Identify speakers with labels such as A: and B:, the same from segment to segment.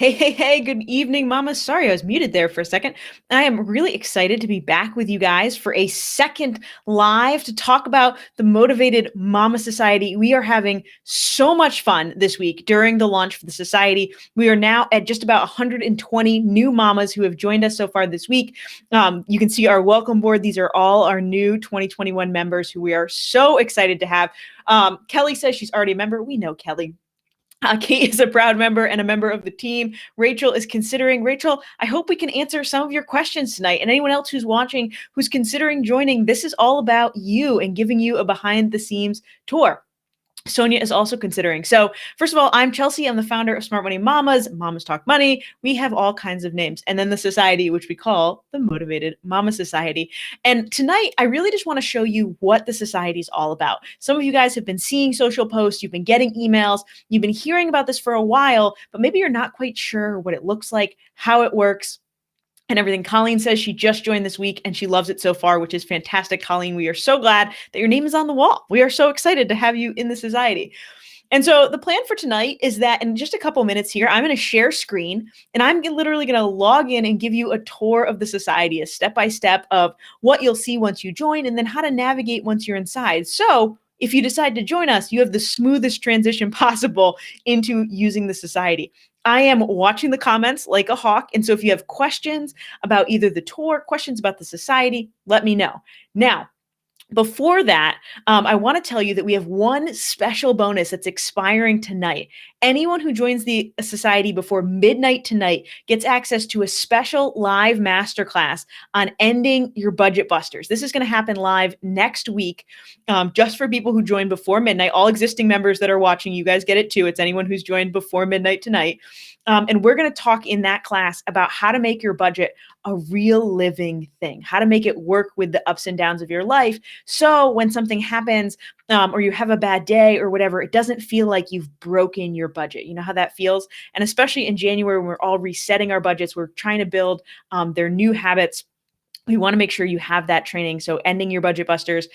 A: Hey, hey, hey, good evening, Mama. Sorry, I was muted there for a second. I am really excited to be back with you guys for a second live to talk about the Motivated Mama Society. We are having so much fun this week during the launch for the society. We are now at just about 120 new mamas who have joined us so far this week. You can see our welcome board. These are all our new 2021 members who we are so excited to have. Kelly says she's already a member. We know Kelly. Kate is a proud member and a member of the team. Rachel is considering. Rachel, I hope we can answer some of your questions tonight. And anyone else who's watching who's considering joining, this is all about you and giving you a behind the scenes tour. Sonia is also considering. So first of all, I'm Chelsea. I'm the founder of Smart Money Mamas, Mamas Talk Money. We have all kinds of names. And then the society, which we call the Motivated Mama Society. And tonight, I really just want to show you what the society is all about. Some of you guys have been seeing social posts, you've been getting emails, you've been hearing about this for a while, but maybe you're not quite sure what it looks like, how it works, and everything. Colleen says she just joined this week and she loves it so far, which is fantastic. Colleen, we are so glad that your name is on the wall. We are so excited to have you in the society. And so the plan for tonight is that in just a couple minutes here, I'm going to share screen and I'm literally going to log in and give you a tour of the society, a step-by-step of what you'll see once you join and then how to navigate once you're inside. So if you decide to join us, you have the smoothest transition possible into using the society. I am watching the comments like a hawk. And so if you have questions about either the tour, questions about the society, let me know. Now, before that, I want to tell you that we have one special bonus that's expiring tonight. Anyone who joins the society before midnight tonight gets access to a special live masterclass on ending your budget busters. This is going to happen live next week, just for people who join before midnight. All existing members that are watching, you guys get it too. It's anyone who's joined before midnight tonight. And we're going to talk in that class about how to make your budget a real living thing, how to make it work with the ups and downs of your life. So when something happens or you have a bad day or whatever, it doesn't feel like you've broken your budget. You know how that feels? And especially in January, when we're all resetting our budgets, we're trying to build their new habits. We want to make sure you have that training. So ending your budget busters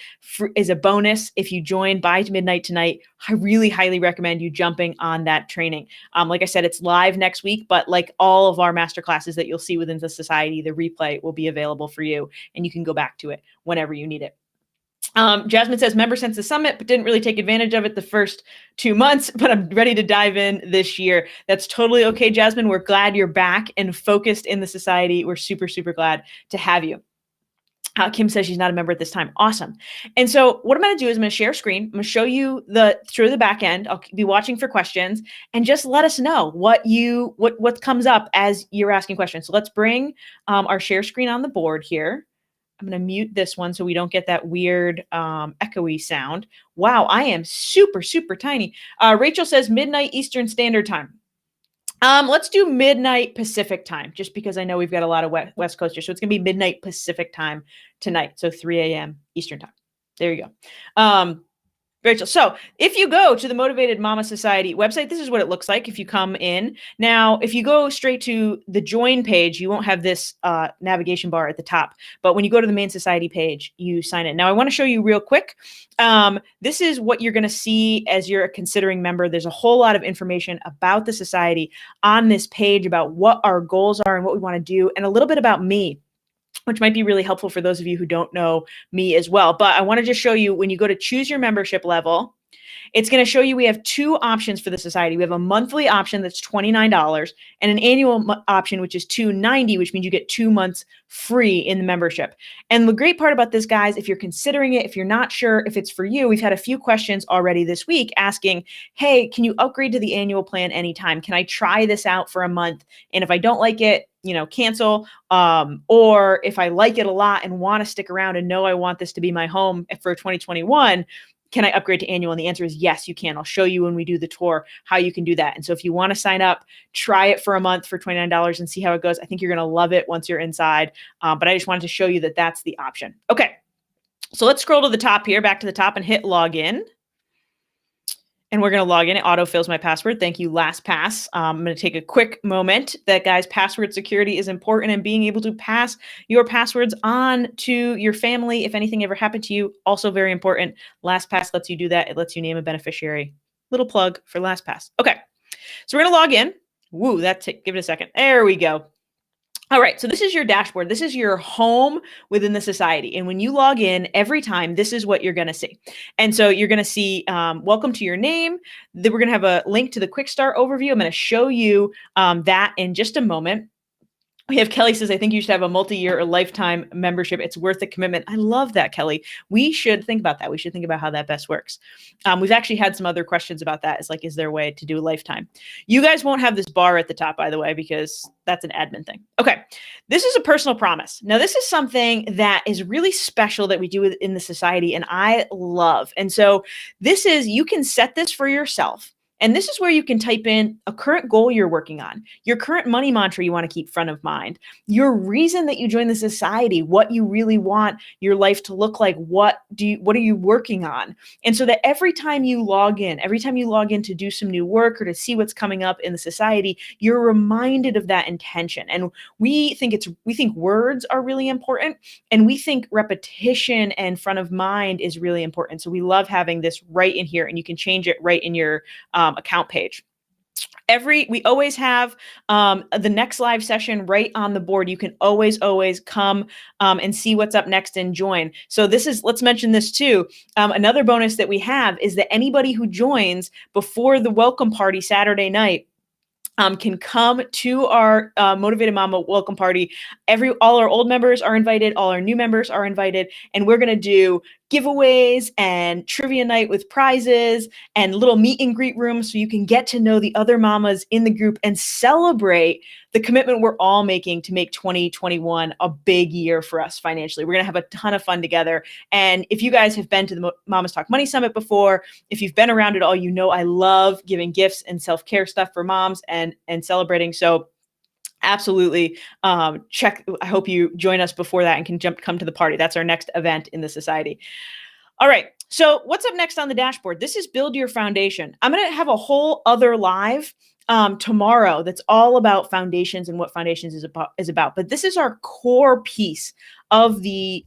A: is a bonus. If you join by midnight tonight, I really highly recommend you jumping on that training. Like I said, it's live next week, but like all of our master classes that you'll see within the society, the replay will be available for you and you can go back to it whenever you need it. Jasmine says, member since the summit, but didn't really take advantage of it the first 2 months, but I'm ready to dive in this year. That's totally okay, Jasmine. We're glad you're back and focused in the society. We're super, super glad to have you. Kim says she's not a member at this time. Awesome. And so what I'm going to do is I'm going to share screen. I'm going to show you through the back end. I'll be watching for questions and just let us know what comes up as you're asking questions. So let's bring our share screen on the board here. I'm going to mute this one so we don't get that weird echoey sound. Wow, I am super, super tiny. Rachel says midnight Eastern Standard Time. Let's do midnight Pacific time, just because I know we've got a lot of West Coasters. So it's going to be midnight Pacific time tonight. So 3 a.m. Eastern time. There you go. Rachel. So if you go to the Motivated Mama Society website, this is what it looks like if you come in. Now, if you go straight to the join page, you won't have this navigation bar at the top. But when you go to the main society page, you sign in. Now, I want to show you real quick. This is what you're going to see as you're a considering member. There's a whole lot of information about the society on this page about what our goals are and what we want to do, and a little bit about me, which might be really helpful for those of you who don't know me as well. But I want to just show you, when you go to choose your membership level, it's going to show you we have two options for the society. We have a monthly option that's $29 and an annual option, which is $290, which means you get 2 months free in the membership. And the great part about this, guys, if you're considering it, if you're not sure if it's for you, we've had a few questions already this week asking, hey, can you upgrade to the annual plan anytime? Can I try this out for a month? And if I don't like it, cancel. Or if I like it a lot and want to stick around and know I want this to be my home for 2021, can I upgrade to annual? And the answer is yes, you can. I'll show you when we do the tour how you can do that. And so if you want to sign up, try it for a month for $29 and see how it goes. I think you're going to love it once you're inside. But I just wanted to show you that that's the option. Okay, so let's scroll to the top here, back to the top, and hit login. And we're going to log in. It autofills my password. Thank you, LastPass. I'm going to take a quick moment that, guys, password security is important, and being able to pass your passwords on to your family if anything ever happened to you, also very important. LastPass lets you do that. It lets you name a beneficiary. Little plug for LastPass. Okay, so we're going to log in. Woo, give it a second. There we go. All right, so this is your dashboard. This is your home within the society. And when you log in every time, this is what you're going to see. And so you're going to see welcome to your name. Then we're going to have a link to the quick start overview. I'm going to show you that in just a moment. We have Kelly says, I think you should have a multi-year or lifetime membership. It's worth the commitment. I love that, Kelly. We should think about that. We should think about how that best works. We've actually had some other questions about that. It's like, is there a way to do a lifetime? You guys won't have this bar at the top, by the way, because that's an admin thing. Okay, this is a personal promise. Now, this is something that is really special that we do in the society, and I love. And so this is, you can set this for yourself. And this is where you can type in a current goal you're working on, your current money mantra you want to keep front of mind, your reason that you joined the society, what you really want your life to look like, what are you working on? And so that every time you log in to do some new work or to see what's coming up in the society, you're reminded of that intention. And we think words are really important, and we think repetition and front of mind is really important. So we love having this right in here, and you can change it right in your account page. We always have the next live session right on the board. You can always come and see what's up next and join. So let's mention this too. Another bonus that we have is that anybody who joins before the welcome party Saturday night can come to our Motivated Mama welcome party. All our old members are invited, all our new members are invited, and we're going to do giveaways and trivia night with prizes and little meet and greet rooms so you can get to know the other mamas in the group and celebrate the commitment we're all making to make 2021 a big year for us financially. We're going to have a ton of fun together. And if you guys have been to the Mamas Talk Money Summit before, if you've been around it all, you know I love giving gifts and self-care stuff for moms and celebrating. So absolutely check. I hope you join us before that and can come to the party. That's our next event in the society. All right. So what's up next on the dashboard? This is Build Your Foundation. I'm going to have a whole other live tomorrow that's all about foundations and what foundations is about. But this is our core piece of the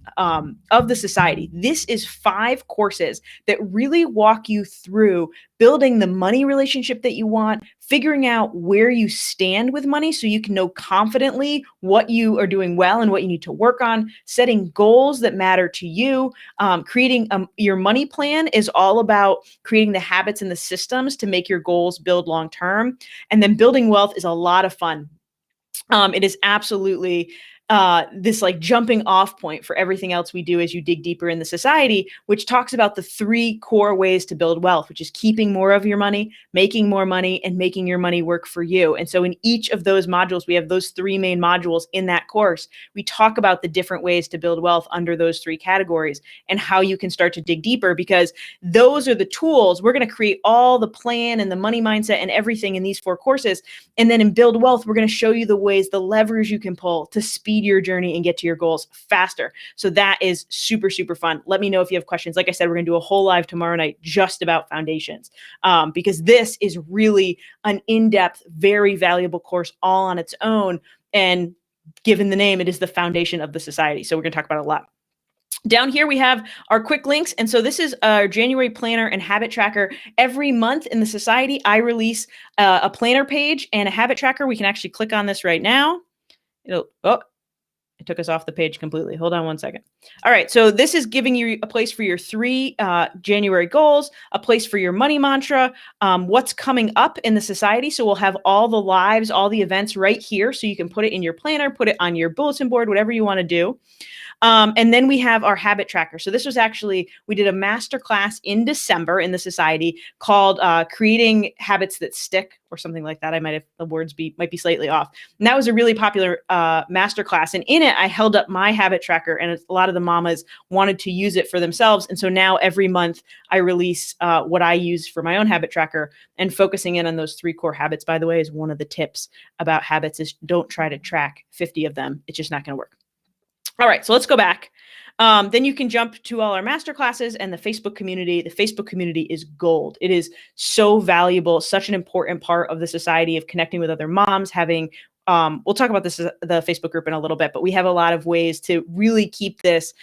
A: society. This is 5 courses that really walk you through building the money relationship that you want, figuring out where you stand with money so you can know confidently what you are doing well and what you need to work on, setting goals that matter to you. Creating your money plan is all about creating the habits and the systems to make your goals build long term. And then building wealth is a lot of fun. It is absolutely this like jumping off point for everything else we do as you dig deeper in the society, which talks about the 3 core ways to build wealth, which is keeping more of your money, making more money, and making your money work for you. And so in each of those modules, we have those 3 main modules in that course. We talk about the different ways to build wealth under those 3 categories and how you can start to dig deeper, because those are the tools. We're going to create all the plan and the money mindset and everything in these 4 courses. And then in Build Wealth, we're going to show you the ways, the levers you can pull to speed your journey and get to your goals faster. So that is super, super fun. Let me know if you have questions. Like I said, we're going to do a whole live tomorrow night just about foundations, because this is really an in-depth, very valuable course all on its own. And given the name, it is the foundation of the society. So we're going to talk about it a lot. Down here, we have our quick links. And so this is our January planner and habit tracker. Every month in the society, I release a planner page and a habit tracker. We can actually click on this right now. It took us off the page completely. Hold on one second. All right. So this is giving you a place for your 3 January goals, a place for your money mantra, what's coming up in the society. So we'll have all the lives, all the events right here. So you can put it in your planner, put it on your bulletin board, whatever you want to do. And then we have our habit tracker. So this was actually, we did a masterclass in December in the society called Creating Habits That Stick, or something like that. The words might be slightly off. And that was a really popular masterclass. And in it, I held up my habit tracker, and a lot of the mamas wanted to use it for themselves. And so now every month I release what I use for my own habit tracker, and focusing in on those 3 core habits, by the way, is one of the tips about habits is don't try to track 50 of them. It's just not going to work. All right, so let's go back. Then you can jump to all our masterclasses and the Facebook community. The Facebook community is gold. It is so valuable, such an important part of the society of connecting with other moms, having, we'll talk about this, the Facebook group in a little bit, but we have a lot of ways to really keep this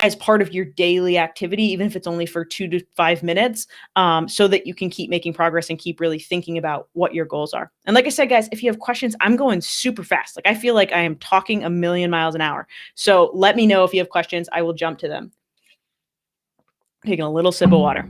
A: as part of your daily activity, even if it's only for 2 to 5 minutes, so that you can keep making progress and keep really thinking about what your goals are. And like I said, guys, if you have questions, I'm going super fast. Like I feel like I am talking a million miles an hour. So let me know if you have questions. I will jump to them. Taking a little sip of water.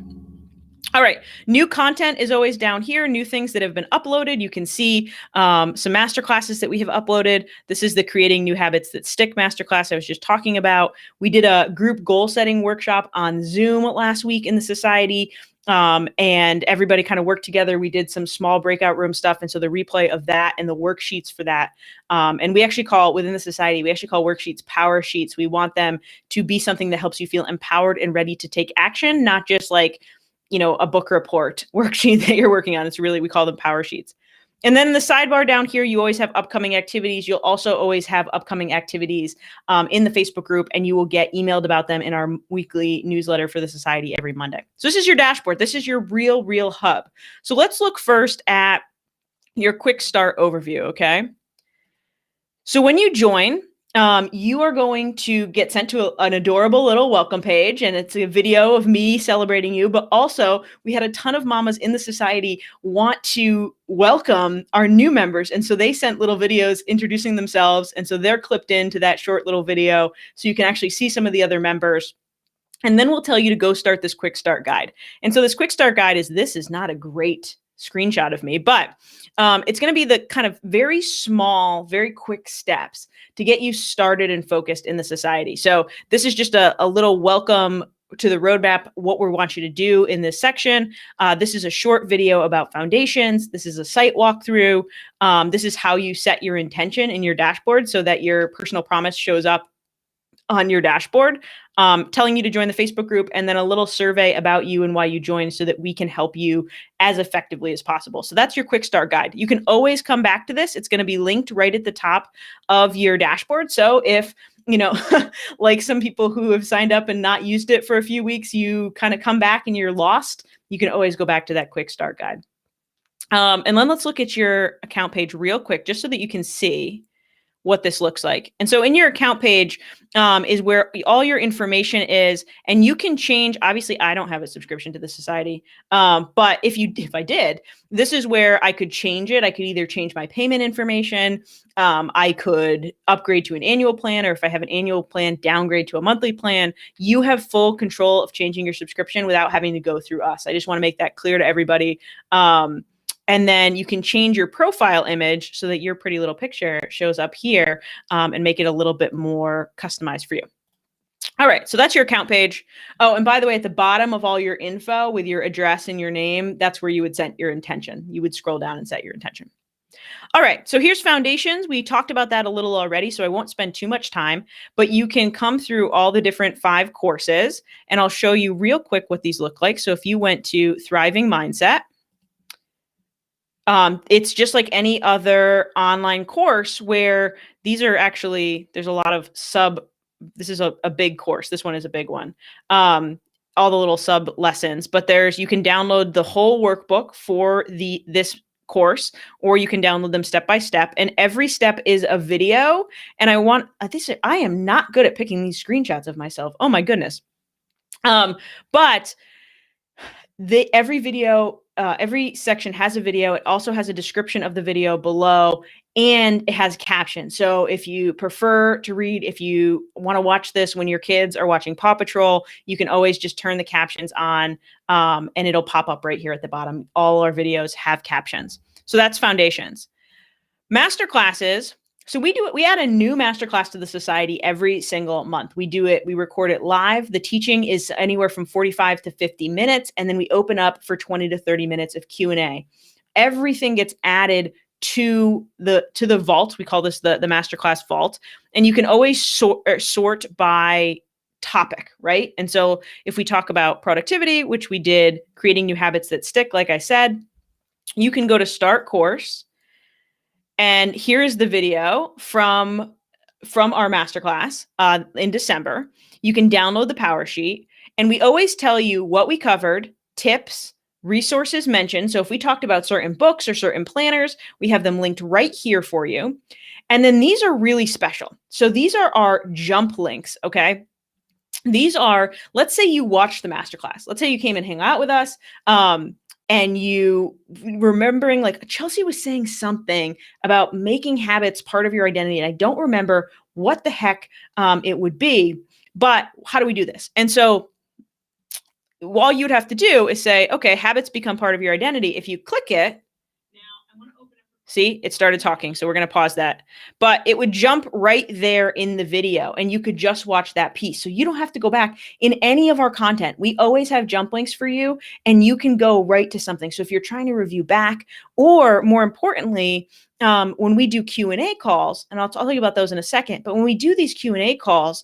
A: All right, new content is always down here, new things that have been uploaded. You can see some masterclasses that we have uploaded. This is the Creating New Habits That Stick masterclass I was just talking about. We did a group goal setting workshop on Zoom last week in the society, and everybody kind of worked together. We did some small breakout room stuff, and so the replay of that and the worksheets for that. And we actually call, within the society, we actually call worksheets power sheets. We want them to be something that helps you feel empowered and ready to take action, not just like, you know, a book report worksheet that you're working on. It's really, we call them power sheets. And then the sidebar down here, you always have upcoming activities. You'll also always have upcoming activities in the Facebook group, and you will get emailed about them in our weekly newsletter for the society every Monday. So this is your dashboard. This is your real hub. So let's look first at your quick start overview, okay? So when you join, you are going to get sent to an adorable little welcome page, and it's a video of me celebrating you. But also, we had a ton of mamas in the society want to welcome our new members. And so they sent little videos introducing themselves. And so they're clipped into that short little video so you can actually see some of the other members. And then we'll tell you to go start this quick start guide. And so this quick start guide this is not a great screenshot of me, but it's going to be the kind of very small, very quick steps to get you started and focused in the society. So this is just a little welcome to the roadmap, what we want you to do in this section. This is a short video about foundations. This is a site walkthrough. This is how you set your intention in your dashboard so that your personal promise shows up on your dashboard, telling you to join the Facebook group, and then a little survey about you and why you joined so that we can help you as effectively as possible. So that's your quick start guide. You can always come back to this. It's going to be linked right at the top of your dashboard. So if, you know, like some people who have signed up and not used it for a few weeks, you kind of come back and you're lost, you can always go back to that quick start guide. And then let's look at your account page real quick, just so that you can see what this looks like. And so in your account page is where all your information is, and you can change. Obviously, I don't have a subscription to the society, but if I did, this is where I could change it. I could either change my payment information, I could upgrade to an annual plan, or if I have an annual plan, downgrade to a monthly plan. You have full control of changing your subscription without having to go through us. I just want to make that clear to everybody. And then you can change your profile image so that your pretty little picture shows up here, and make it a little bit more customized for you. All right, so that's your account page. Oh, and by the way, at the bottom of all your info with your address and your name, that's where you would set your intention. You would scroll down and set your intention. All right, so here's foundations. We talked about that a little already, so I won't spend too much time, but you can come through all the different 5 courses, and I'll show you real quick what these look like. So if you went to Thriving Mindset, it's just like any other online course where these are actually, there's a lot of this is a big course. This one is a big one. All the little sub lessons, but you can download the whole workbook for this course, or you can download them step by step, and every step is a video. And I am not good at picking these screenshots of myself. Oh my goodness. But every section has a video. It also has a description of the video below, and it has captions. So if you prefer to read, if you want to watch this when your kids are watching Paw Patrol, you can always just turn the captions on, and it'll pop up right here at the bottom. All our videos have captions. So that's foundations. Masterclasses. So we add a new masterclass to the society every single month. We record it live. The teaching is anywhere from 45 to 50 minutes, and then we open up for 20 to 30 minutes of Q&A. Everything gets added to the vault. We call this the masterclass vault, and you can always sort by topic, right? And so if we talk about productivity, which we did, creating new habits that stick, like I said, you can go to Start Course. And here's the video from our masterclass in December. You can download the power sheet, and we always tell you what we covered, tips, resources mentioned. So if we talked about certain books or certain planners, we have them linked right here for you. And then these are really special. So these are our jump links, okay? These are, let's say you watched the masterclass. Let's say you came and hang out with us. And you remembering, like, Chelsea was saying something about making habits part of your identity. And I don't remember what the heck it would be, but how do we do this? And so all you'd have to do is say, okay, habits become part of your identity. If you click it, see, it started talking. So we're going to pause that. But it would jump right there in the video and you could just watch that piece. So you don't have to go back in any of our content. We always have jump links for you and you can go right to something. So if you're trying to review back, or more importantly, when we do Q&A calls, and I'll tell you about those in a second, but when we do these Q&A calls,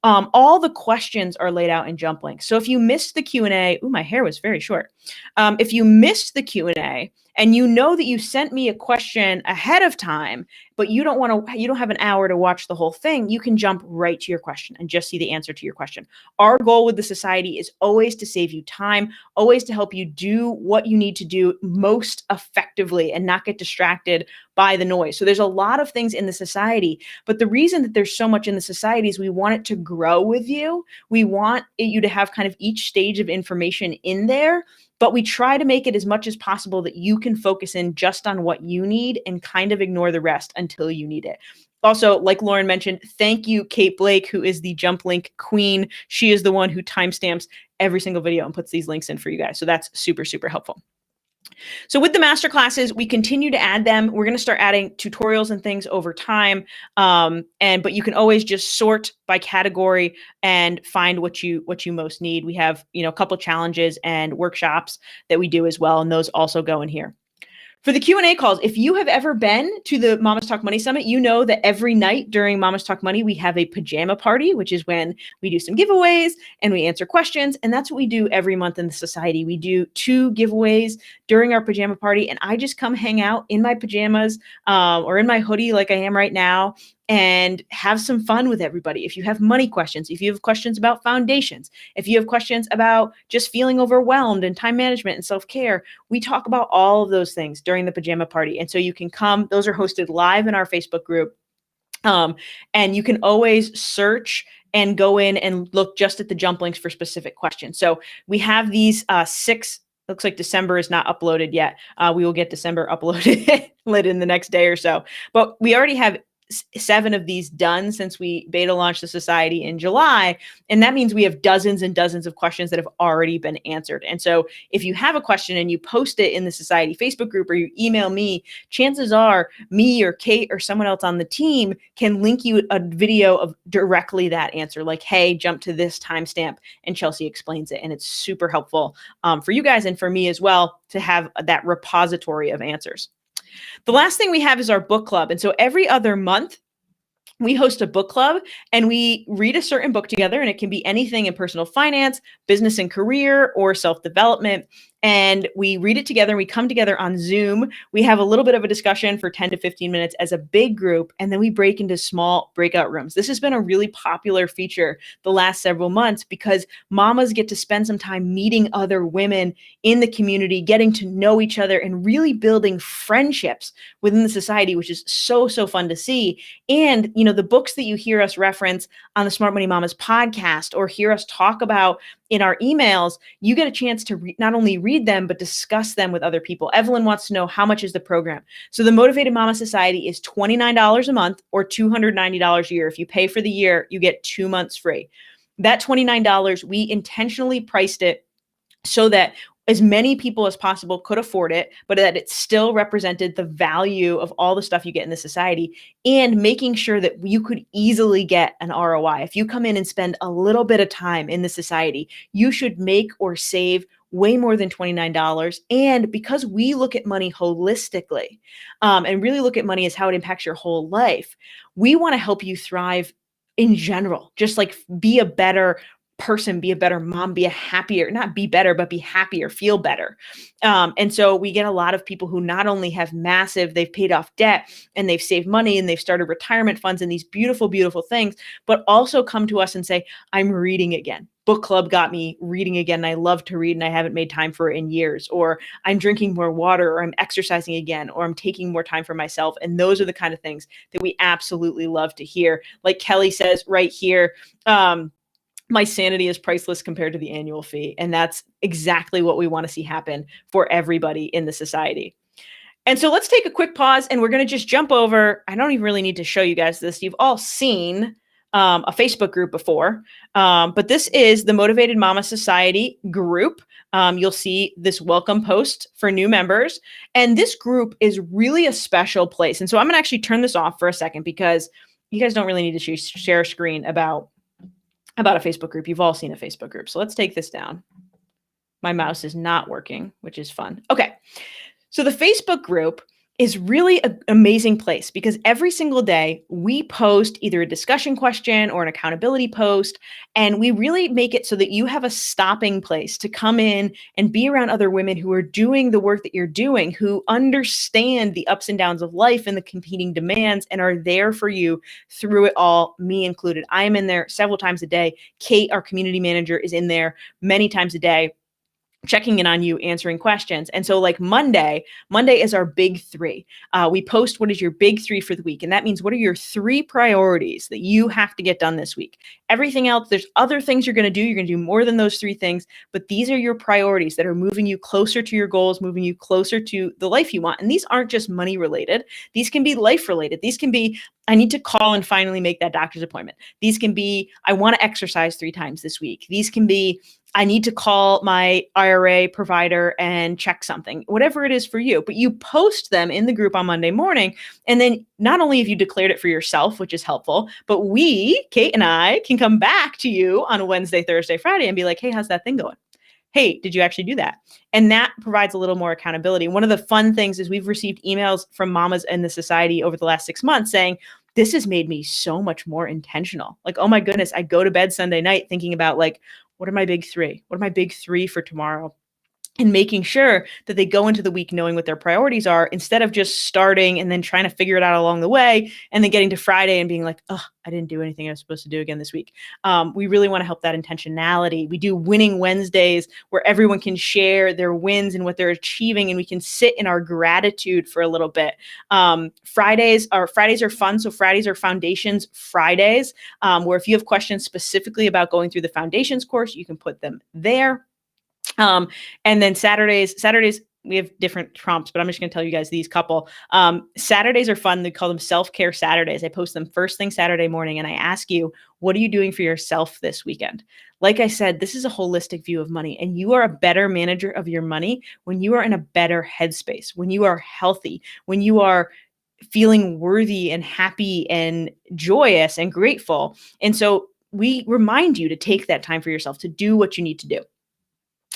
A: all the questions are laid out in jump links. So if you missed the Q&A, my hair was very short. If you missed the Q&A and you know that you sent me a question ahead of time, but you don't have an hour to watch the whole thing, you can jump right to your question and just see the answer to your question. Our goal with the society is always to save you time, always to help you do what you need to do most effectively and not get distracted by the noise. So there's a lot of things in the society, but the reason that there's so much in the society is we want it to grow with you. We want you to have kind of each stage of information in there, but we try to make it as much as possible that you can focus in just on what you need and kind of ignore the rest until you need it. Also, like Lauren mentioned, thank you, Kate Blake, who is the jump link queen. She is the one who timestamps every single video and puts these links in for you guys. So that's super, super helpful. So with the masterclasses, we continue to add them. We're going to start adding tutorials and things over time. But you can always just sort by category and find what you most need. We have, a couple challenges and workshops that we do as well, and those also go in here. For the Q&A calls, if you have ever been to the Mamas Talk Money Summit, you know that every night during Mamas Talk Money, we have a pajama party, which is when we do some giveaways and we answer questions. And that's what we do every month in the society. We do 2 giveaways during our pajama party, and I just come hang out in my pajamas or in my hoodie like I am right now and have some fun with everybody. If you have money questions, if you have questions about foundations, if you have questions about just feeling overwhelmed and time management and self-care, we talk about all of those things during the pajama party. And so you can come, those are hosted live in our Facebook group. And you can always search and go in and look just at the jump links for specific questions. So we have these 6, looks like December is not uploaded yet. We will get December uploaded in the next day or so. But we already have 7 of these done since we beta launched the society in July. And that means we have dozens and dozens of questions that have already been answered. And so if you have a question and you post it in the society Facebook group or you email me, chances are me or Kate or someone else on the team can link you a video of directly that answer. Like, hey, jump to this timestamp, and Chelsea explains it. And it's super helpful for you guys and for me as well to have that repository of answers. The last thing we have is our book club. And so every other month, we host a book club and we read a certain book together, and it can be anything in personal finance, business and career, or self-development. And we read it together. We come together on Zoom. We have a little bit of a discussion for 10 to 15 minutes as a big group, and then we break into small breakout rooms. This has been a really popular feature the last several months because mamas get to spend some time meeting other women in the community, getting to know each other, and really building friendships within the society, which is so, so fun to see. And, the books that you hear us reference on the Smart Money Mamas podcast or hear us talk about in our emails, you get a chance to not only read them, but discuss them with other people. Evelyn wants to know, how much is the program? So the Motivated Mama Society is $29 a month or $290 a year. If you pay for the year, you get 2 months free. That $29, we intentionally priced it so that as many people as possible could afford it, but that it still represented the value of all the stuff you get in the society, and making sure that you could easily get an ROI. If you come in and spend a little bit of time in the society, you should make or save way more than $29. And because we look at money holistically and really look at money as how it impacts your whole life, we want to help you thrive in general, just like be a better person, be a better mom, be a happier, not be better, but be happier, feel better. And so we get a lot of people who not only have they've paid off debt and they've saved money and they've started retirement funds and these beautiful, beautiful things, but also come to us and say, I'm reading again. Book club got me reading again. And I love to read and I haven't made time for it in years, or I'm drinking more water, or I'm exercising again, or I'm taking more time for myself. And those are the kind of things that we absolutely love to hear. Like Kelly says right here, my sanity is priceless compared to the annual fee. And that's exactly what we want to see happen for everybody in the society. And so let's take a quick pause and we're going to just jump over. I don't even really need to show you guys this. You've all seen a Facebook group before, but this is the Motivated Mama Society group. You'll see this welcome post for new members. And this group is really a special place. And so I'm going to actually turn this off for a second because you guys don't really need to share a screen about a Facebook group. You've all seen a Facebook group. So let's take this down. My mouse is not working, which is fun. Okay. So the Facebook group is really an amazing place because every single day we post either a discussion question or an accountability post, and we really make it so that you have a stopping place to come in and be around other women who are doing the work that you're doing, who understand the ups and downs of life and the competing demands and are there for you through it all, me included. I am in there several times a day. Kate, our community manager, is in there many times a day, checking in on you, answering questions. And so like Monday is our big three. We post what is your big three for the week. And that means what are your 3 priorities that you have to get done this week? Everything else, there's other things you're going to do. You're going to do more than those 3 things, but these are your priorities that are moving you closer to your goals, moving you closer to the life you want. And these aren't just money related. These can be life related. These can be, I need to call and finally make that doctor's appointment. These can be, I want to exercise 3 times this week. These can be, I need to call my IRA provider and check something, whatever it is for you. But you post them in the group on Monday morning. And then not only have you declared it for yourself, which is helpful, but we, Kate and I, can come back to you on a Wednesday, Thursday, Friday and be like, hey, how's that thing going? Hey, did you actually do that? And that provides a little more accountability. One of the fun things is we've received emails from mamas in the society over the last 6 months saying, this has made me so much more intentional. Like, oh my goodness, I go to bed Sunday night thinking about like, what are my big 3? What are my big 3 for tomorrow? And making sure that they go into the week knowing what their priorities are instead of just starting and then trying to figure it out along the way and then getting to Friday and being like, oh, I didn't do anything I was supposed to do again this week. We really want to help that intentionality. We do winning Wednesdays where everyone can share their wins and what they're achieving, and we can sit in our gratitude for a little bit. Fridays are fun. So Fridays are Foundations Fridays, where if you have questions specifically about going through the Foundations course, you can put them there. And then Saturdays, we have different prompts, but I'm just going to tell you guys these couple. Saturdays are fun. They call them self-care Saturdays. I post them first thing Saturday morning, and I ask you, what are you doing for yourself this weekend? Like I said, this is a holistic view of money, and you are a better manager of your money when you are in a better headspace, when you are healthy, when you are feeling worthy and happy and joyous and grateful. And so we remind you to take that time for yourself, to do what you need to do.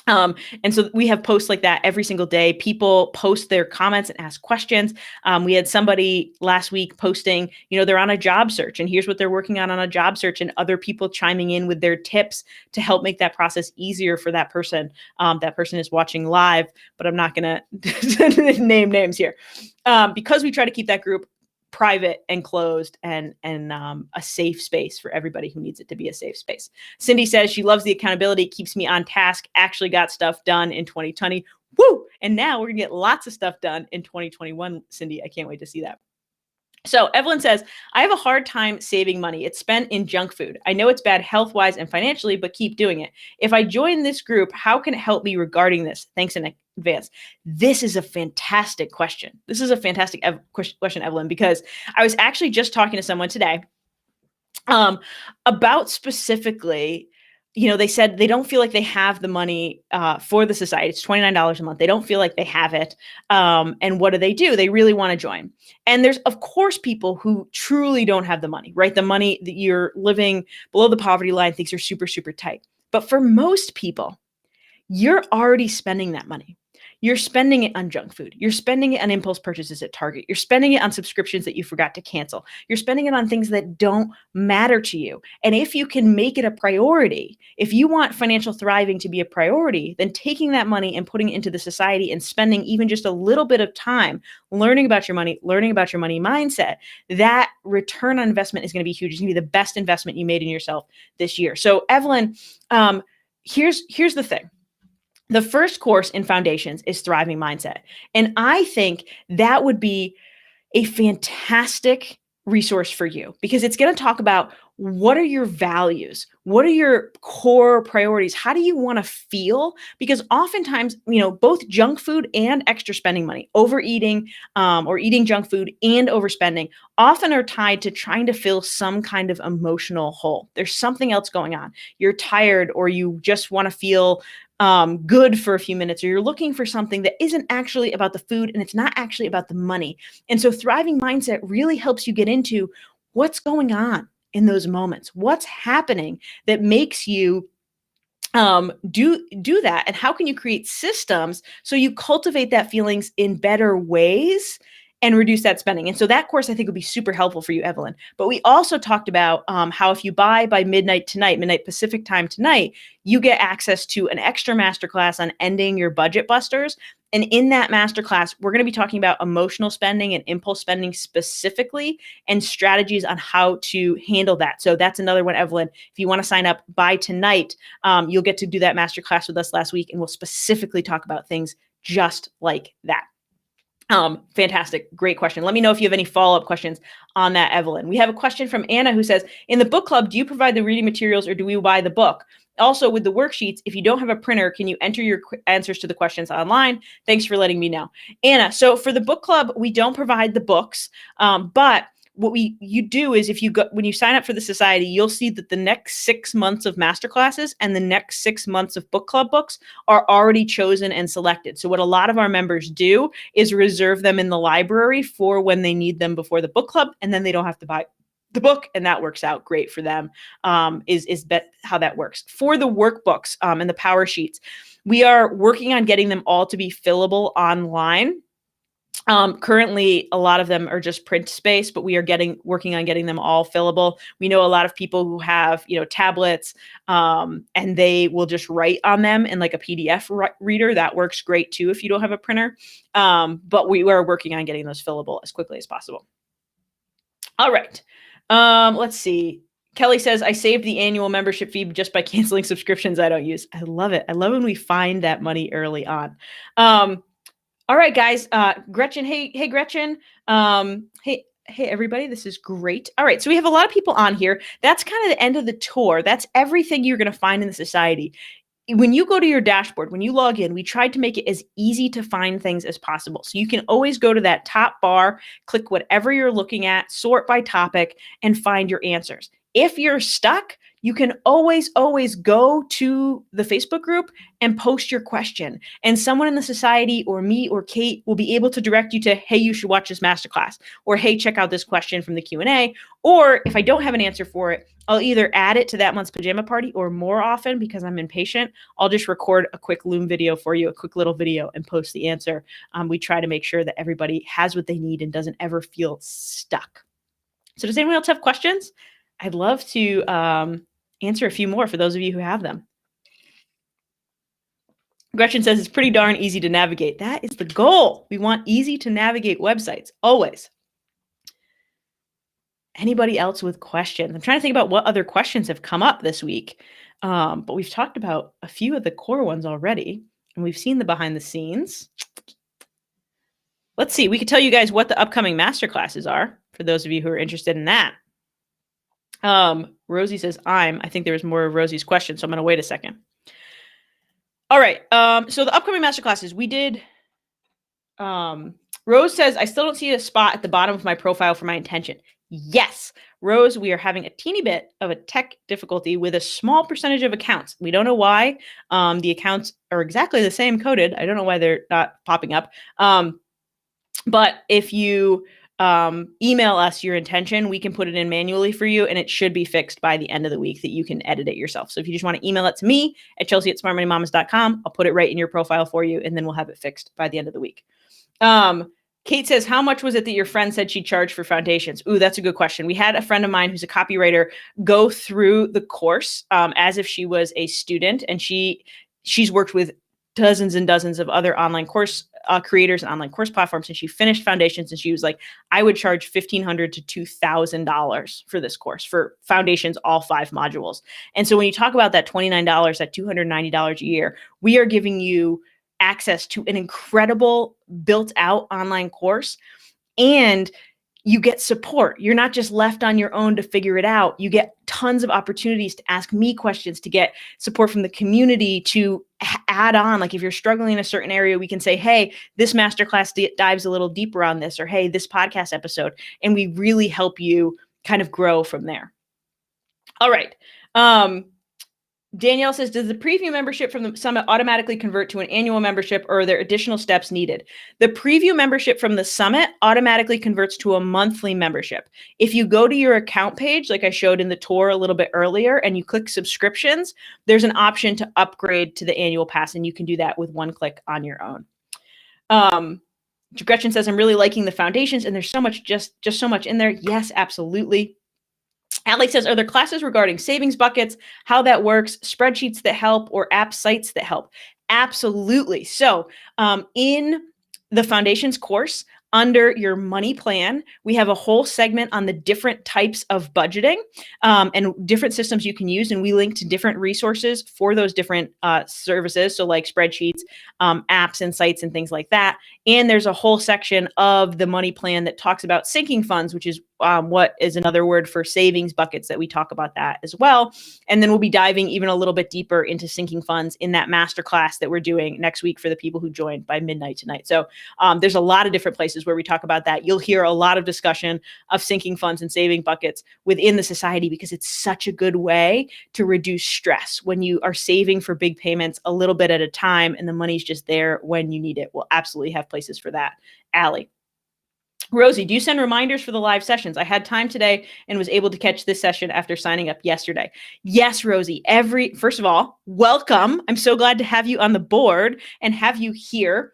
A: And so we have posts like that every single day. People post their comments and ask questions. We had somebody last week posting, they're on a job search and here's what they're working on a job search, and other people chiming in with their tips to help make that process easier for that person. That person is watching live, but I'm not going to name names here because we try to keep that group private and closed and a safe space for everybody who needs it to be a safe space. Cindy says she loves the accountability, keeps me on task, actually got stuff done in 2020. Woo! And now we're gonna get lots of stuff done in 2021. Cindy, I can't wait to see that. So Evelyn says, I have a hard time saving money. It's spent in junk food. I know it's bad health-wise and financially, but keep doing it. If I join this group, how can it help me regarding this? Thanks in advance. This is a fantastic question. This is a fantastic question, Evelyn, because I was actually just talking to someone today about specifically, they said they don't feel like they have the money for the society. It's $29 a month. They don't feel like they have it. And what do? They really want to join. And there's, of course, people who truly don't have the money, right? The money that you're living below the poverty line, things are super, super tight. But for most people, you're already spending that money. You're spending it on junk food. You're spending it on impulse purchases at Target. You're spending it on subscriptions that you forgot to cancel. You're spending it on things that don't matter to you. And if you can make it a priority, if you want financial thriving to be a priority, then taking that money and putting it into the society and spending even just a little bit of time learning about your money, learning about your money mindset, that return on investment is going to be huge. It's going to be the best investment you made in yourself this year. So Evelyn, here's the thing. The first course in Foundations is Thriving Mindset. And I think that would be a fantastic resource for you because it's going to talk about what are your values? What are your core priorities? How do you want to feel? Because oftentimes, both junk food and extra spending money, overeating or eating junk food and overspending often are tied to trying to fill some kind of emotional hole. There's something else going on. You're tired or you just want to feel good for a few minutes, or you're looking for something that isn't actually about the food and it's not actually about the money. And so Thriving Mindset really helps you get into what's going on in those moments. What's happening that makes you do that, and how can you create systems so you cultivate that feelings in better ways and reduce that spending. And so that course I think would be super helpful for you, Evelyn. But we also talked about how if you buy by midnight Pacific time tonight, you get access to an extra masterclass on ending your budget busters. And in that masterclass, we're going to be talking about emotional spending and impulse spending specifically, and strategies on how to handle that. So that's another one, Evelyn. If you want to sign up by tonight, you'll get to do that masterclass with us last week, and we'll specifically talk about things just like that. Fantastic. Great question. Let me know if you have any follow-up questions on that, Evelyn. We have a question from Anna who says, in the book club, do you provide the reading materials or do we buy the book? Also, with the worksheets, if you don't have a printer, can you enter your answers to the questions online? Thanks for letting me know. Anna, so for the book club, we don't provide the books, but what you do is when you sign up for the society, you'll see that the next 6 months of masterclasses and the next 6 months of book club books are already chosen and selected. So what a lot of our members do is reserve them in the library for when they need them before the book club, and then they don't have to buy the book, and that works out great for them. Is how that works. For the workbooks and the power sheets, we are working on getting them all to be fillable online. Currently, a lot of them are just print space, but we are working on getting them all fillable. We know a lot of people who have, tablets, and they will just write on them in like a PDF reader. That works great too if you don't have a printer. But we are working on getting those fillable as quickly as possible. All right. Let's see. Kelly says, I saved the annual membership fee just by canceling subscriptions I don't use. I love it. I love when we find that money early on. All right, guys. Gretchen. Hey, Gretchen. Hey, everybody. This is great. All right. So we have a lot of people on here. That's kind of the end of the tour. That's everything you're going to find in the society. When you go to your dashboard, when you log in, we tried to make it as easy to find things as possible. So you can always go to that top bar, click whatever you're looking at, sort by topic, and find your answers. If you're stuck, you can always go to the Facebook group and post your question. And someone in the society or me or Kate will be able to direct you to, hey, you should watch this masterclass, or hey, check out this question from the Q&A. Or if I don't have an answer for it, I'll either add it to that month's pajama party, or more often, because I'm impatient, I'll just record a quick Loom video for you, a quick little video, and post the answer. We try to make sure that everybody has what they need and doesn't ever feel stuck. So does anyone else have questions? I'd love to answer a few more for those of you who have them. Gretchen says it's pretty darn easy to navigate. That is the goal. We want easy to navigate websites, always. Anybody else with questions? I'm trying to think about what other questions have come up this week. But we've talked about a few of the core ones already, and we've seen the behind the scenes. Let's see. We could tell you guys what the upcoming masterclasses are for those of you who are interested in that. Rosie says, I think there was more of Rosie's question, so I'm going to wait a second. All right. So the upcoming masterclasses we did. Rose says, I still don't see a spot at the bottom of my profile for my intention. Yes, Rose, we are having a teeny bit of a tech difficulty with a small percentage of accounts. We don't know why. The accounts are exactly the same coded. I don't know why they're not popping up. But if you email us your intention, we can put it in manually for you, and it should be fixed by the end of the week that you can edit it yourself. So if you just want to email it to me at Chelsea@smartmoneymamas.com, I'll put it right in your profile for you, and then we'll have it fixed by the end of the week. Kate says, how much was it that your friend said she charged for foundations? Ooh, that's a good question. We had a friend of mine who's a copywriter go through the course as if she was a student, and she's worked with dozens and dozens of other online course creators and online course platforms. And she finished foundations, and she was like, I would charge $1,500 to $2,000 for this course for foundations, all 5 modules. And so when you talk about that $29, that $290 a year, we are giving you access to an incredible built out online course. And you get support. You're not just left on your own to figure it out. You get tons of opportunities to ask me questions, to get support from the community, to add on. Like if you're struggling in a certain area, we can say, hey, this masterclass dives a little deeper on this, or hey, this podcast episode. And we really help you kind of grow from there. All right. Danielle says, does the preview membership from the summit automatically convert to an annual membership, or are there additional steps needed? The preview membership from the summit automatically converts to a monthly membership. If you go to your account page, like I showed in the tour a little bit earlier, and you click subscriptions, there's an option to upgrade to the annual pass, and you can do that with one click on your own. Gretchen says, I'm really liking the foundations, and there's so much, just so much in there. Yes, absolutely. Allie says, are there classes regarding savings buckets, how that works, spreadsheets that help, or app sites that help? Absolutely. So in the foundations course, under your money plan, we have a whole segment on the different types of budgeting and different systems you can use. And we link to different resources for those different services. So like spreadsheets, apps and sites and things like that. And there's a whole section of the money plan that talks about sinking funds, which is what is another word for savings buckets, that we talk about that as well. And then we'll be diving even a little bit deeper into sinking funds in that masterclass that we're doing next week for the people who joined by midnight tonight. So there's a lot of different places where we talk about that. You'll hear a lot of discussion of sinking funds and saving buckets within the society, because it's such a good way to reduce stress when you are saving for big payments a little bit at a time and the money's just there when you need it. We'll absolutely have places for that. Allie. Rosie, do you send reminders for the live sessions? I had time today and was able to catch this session after signing up yesterday. Yes, Rosie, first of all, welcome. I'm so glad to have you on the board and have you here.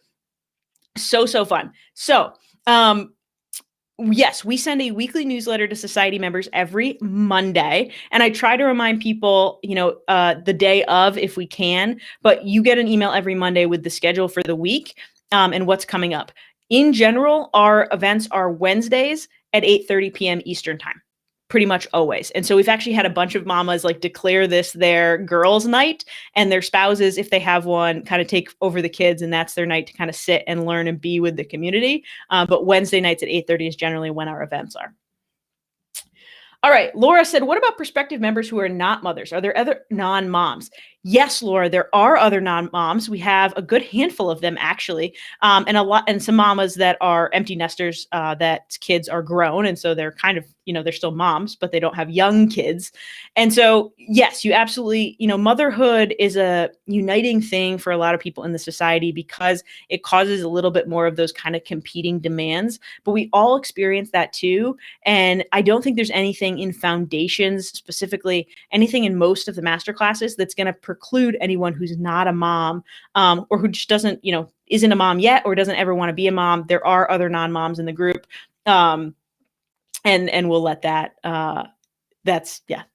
A: So fun. So, yes, we send a weekly newsletter to society members every Monday, and I try to remind people, the day of if we can, but you get an email every Monday with the schedule for the week and what's coming up. In general, our events are Wednesdays at 8:30 p.m. Eastern time, pretty much always. And so we've actually had a bunch of mamas like declare this their girls' night, and their spouses, if they have one, kind of take over the kids, and that's their night to kind of sit and learn and be with the community. But Wednesday nights at 8:30 is generally when our events are. All right, Laura said, what about prospective members who are not mothers? Are there other non-moms? Yes, Laura, there are other non-moms. We have a good handful of them actually, and some mamas that are empty nesters that kids are grown, and so they're kind of, they're still moms, but they don't have young kids. And so, yes, you absolutely, motherhood is a uniting thing for a lot of people in the society because it causes a little bit more of those kind of competing demands. But we all experience that too, and I don't think there's anything in foundations, specifically anything in most of the master classes, that's going to preclude anyone who's not a mom or who just doesn't, isn't a mom yet or doesn't ever want to be a mom. There are other non-moms in the group. And we'll let that,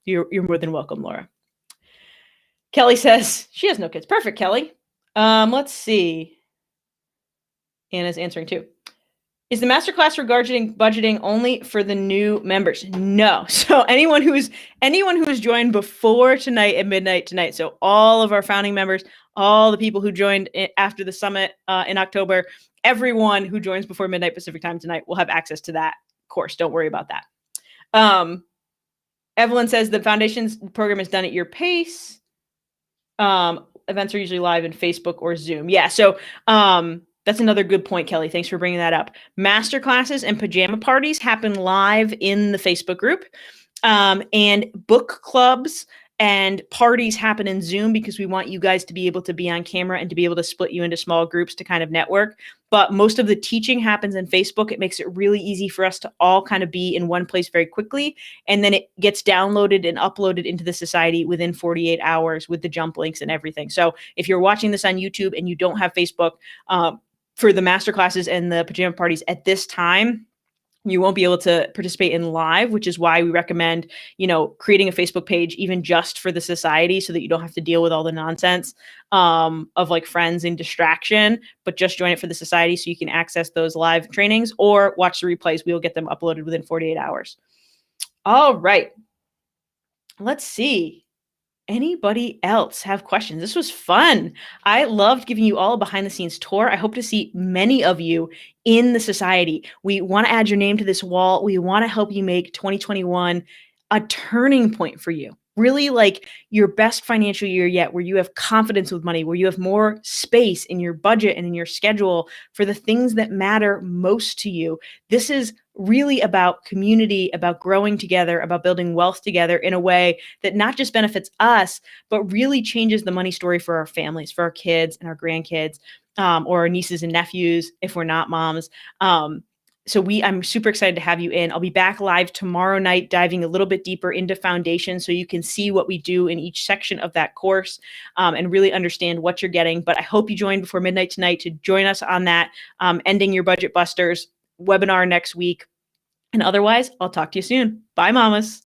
A: you're more than welcome, Laura. Kelly says she has no kids. Perfect, Kelly. Let's see. Anna's answering too. Is the masterclass regarding budgeting only for the new members? No. So anyone who's joined before tonight at midnight tonight, so all of our founding members, all the people who joined after the summit in October, everyone who joins before midnight Pacific time tonight will have access to that course. Don't worry about that. Evelyn says the foundations program is done at your pace. Events are usually live in Facebook or Zoom. Yeah. So that's another good point, Kelly. Thanks for bringing that up. Master classes and pajama parties happen live in the Facebook group, and book clubs and parties happen in Zoom because we want you guys to be able to be on camera and to be able to split you into small groups to kind of network. But most of the teaching happens in Facebook. It makes it really easy for us to all kind of be in one place very quickly. And then it gets downloaded and uploaded into the society within 48 hours with the jump links and everything. So if you're watching this on YouTube and you don't have Facebook, for the masterclasses and the pajama parties at this time, you won't be able to participate in live, which is why we recommend, creating a Facebook page even just for the society so that you don't have to deal with all the nonsense of like friends and distraction, but just join it for the society so you can access those live trainings or watch the replays. We'll get them uploaded within 48 hours. All right. Let's see. Anybody else have questions? This was fun. I loved giving you all a behind the scenes tour. I hope to see many of you in the society. We want to add your name to this wall. We want to help you make 2021 a turning point for you. Really like your best financial year yet, where you have confidence with money, where you have more space in your budget and in your schedule for the things that matter most to you. This is really about community, about growing together, about building wealth together in a way that not just benefits us, but really changes the money story for our families, for our kids and our grandkids, or our nieces and nephews if we're not moms. I'm super excited to have you in. I'll be back live tomorrow night, diving a little bit deeper into foundation so you can see what we do in each section of that course, and really understand what you're getting. But I hope you join before midnight tonight to join us on that Ending Your Budget Busters webinar next week. And otherwise, I'll talk to you soon. Bye, mamas.